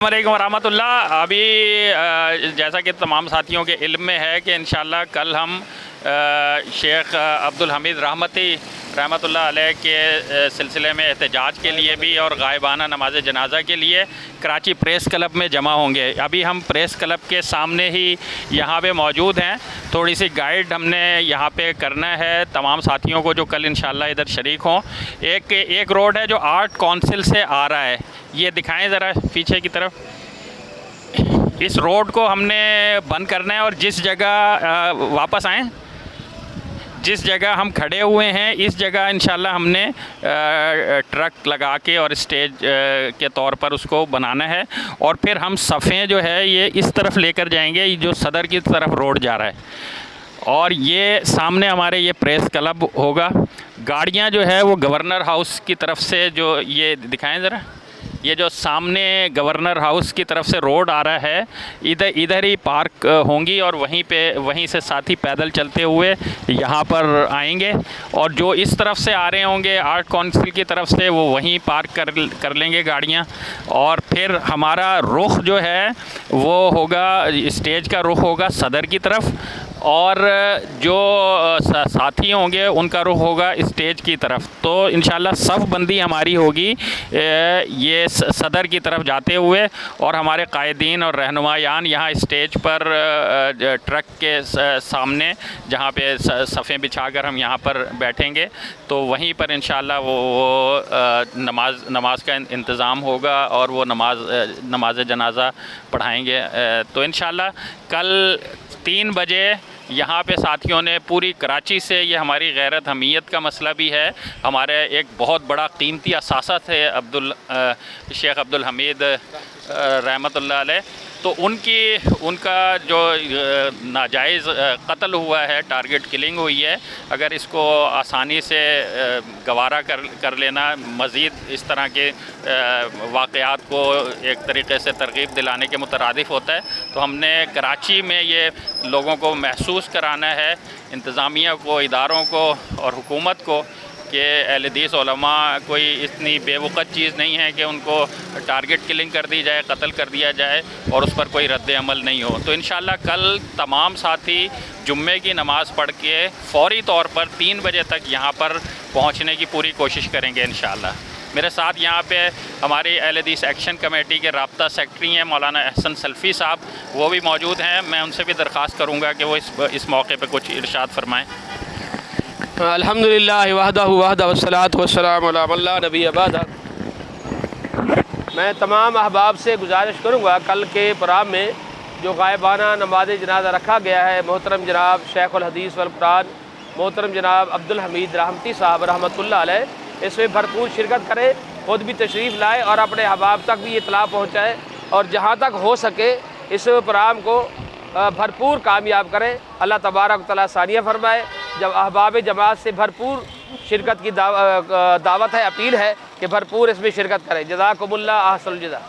अस्सलामुअलैकुम वरहमतुल्लाह। अभी जैसा कि तमाम साथियों के इल्म में है कि इंशाअल्लाह कल हम शेख अब्दुल हमीद रहमतुल्लाह अलैह के सिलसिले में एहतजाज के लिए भी और गायबाना नमाज जनाजा के लिए कराची प्रेस क्लब में जमा होंगे। अभी हम प्रेस क्लब के सामने ही यहाँ पे मौजूद हैं। थोड़ी सी गाइड हमने यहाँ पे करना है तमाम साथियों को जो कल इंशाअल्लाह इधर शरीक हों। एक रोड है जो आर्ट काउंसिल से आ रहा है, ये दिखाएं ज़रा पीछे की तरफ। इस रोड को हमने बंद करना है और जिस जगह वापस आएँ, जिस जगह हम खड़े हुए हैं इस जगह इंशाल्लाह हमने ट्रक लगा के और स्टेज के तौर पर उसको बनाना है और फिर हम सफ़े जो है ये इस तरफ लेकर जाएंगे, जो सदर की तरफ रोड जा रहा है। और ये सामने हमारे ये प्रेस क्लब होगा। गाड़ियां जो है वो गवर्नर हाउस की तरफ से, जो ये दिखाएं ज़रा, ये जो सामने गवर्नर हाउस की तरफ से रोड आ रहा है इधर ही पार्क होंगी और वहीं से साथी पैदल चलते हुए यहाँ पर आएंगे। और जो इस तरफ से आ रहे होंगे आर्ट काउंसिल की तरफ से वो वहीं पार्क कर लेंगे गाड़ियाँ। और फिर हमारा रुख जो है वो होगा, स्टेज का रुख होगा सदर की तरफ और जो साथी होंगे उनका रुख होगा स्टेज की तरफ। तो इंशाल्लाह सफ़ बंदी हमारी होगी ये सदर की तरफ जाते हुए और हमारे कायदीन और रहनुमायान यहाँ स्टेज पर ट्रक के सामने जहाँ पे सफ़े बिछाकर हम यहाँ पर बैठेंगे तो वहीं पर इंशाल्लाह वो नमाज का इंतज़ाम होगा और वो नमाज जनाजा पढ़ाएंगे। तो इंशाल्लाह कल 3 बजे यहाँ पे साथियों ने पूरी कराची से, ये हमारी गैरत हमीयत का मसला भी है, हमारे एक बहुत बड़ा कीमती असासा थे शेख अब्दुल हमीद रहमतुल्लाह अलैह, तो उनका जो नाजायज़ कत्ल हुआ है, टारगेट किलिंग हुई है, अगर इसको आसानी से गवारा कर लेना मज़ीद इस तरह के वाक़यात को एक तरीक़े से तरग़ीब दिलाने के मुतरादिफ़ होता है। तो हमने कराची में ये लोगों को महसूस कराना है, इंतज़ामिया को, इदारों को और हुकूमत को, कि अहले हदीस उलमा कोई इतनी बेवक़्त चीज़ नहीं है कि उनको टारगेट किलिंग कर दी जाए, कत्ल कर दिया जाए और उस पर कोई रद्द अमल नहीं हो। तो इंशाल्लाह कल तमाम साथी जुम्मे की नमाज़ पढ़ के फ़ौरी तौर पर 3 बजे तक यहाँ पर पहुँचने की पूरी कोशिश करेंगे इंशाल्लाह। मेरे साथ यहाँ पे हमारी अहले हदीस एक्शन कमेटी के राब्ता सेक्रेटरी हैं मौलाना अहसन सल्फ़ी साहब, वो भी मौजूद हैं। मैं उनसे भी दरख्वास्त करूँगा कि वो इस मौके पर कुछ इरशाद फरमाएँ। अल्हम्दुलिल्लाह वहदहु वस्सलातु वस्सलामु अला मन ला नबिय्य बअदा। मैं तमाम अहबाब से गुजारिश करूँगा कल के प्रोग्राम में जो गायबाना नमाज जनाजा रखा गया है, मोहतरम जनाब शेखुल हदीस वल कुरान मोहतरम जनाब अब्दुल हमीद रहमती साहब रहमतुल्लाह अलैह, इसमें भरपूर शिरकत करें, ख़ुद भी तशरीफ़ लाए और अपने अहबाब तक भी इतला पहुँचाए और जहाँ तक हो सके इस प्रोग्राम को भरपूर कामयाब करें। अल्लाह तबारक व तआला सानिया फरमाए। जब अहबाब जमात से भरपूर शिरकत की दावत है, अपील है कि भरपूर इसमें शिरकत करें। जज़ाकुमुल्लाह अहसनुल जज़ा।